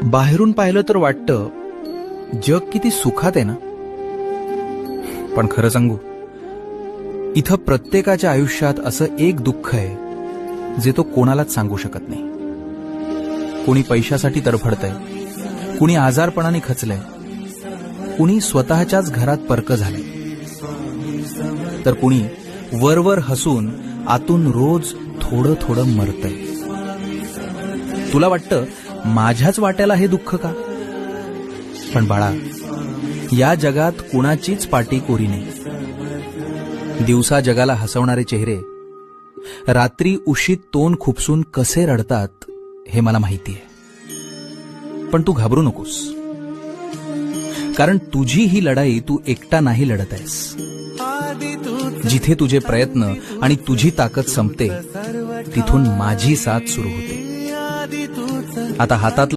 बाहेरून पाहिलं तर वाटतं जग किती सुखात आहे ना. पण खरं सांगू, इथं प्रत्येकाच्या आयुष्यात असं एक दुःख आहे जे तो कोणालाच सांगू शकत नाही. कुणी पैशासाठी तडफडतंय, कुणी आजारपणाने खचलंय, कुणी स्वतःच्याच घरात परक झालंय, तर कुणी वरवर हसून आतून रोज थोडं थोडं मरतंय. तुला वाटतं माझ्याच वाट्याला हे दुःख का? पण बाळा, या जगात कुणाचीच पाटी कोरी नाही. दिवसा जगाला हसवणारे चेहरे रात्री उशीत तोंड खुपसून कसे रडतात हे मला माहिती आहे. पण तू घाबरू नकोस, कारण तुझी ही लढाई तू एकटा नाही लढत आहेस. जिथे तुझे प्रयत्न आणि तुझी ताकद संपते, तिथून माझी साथ सुरू होते. आता हातात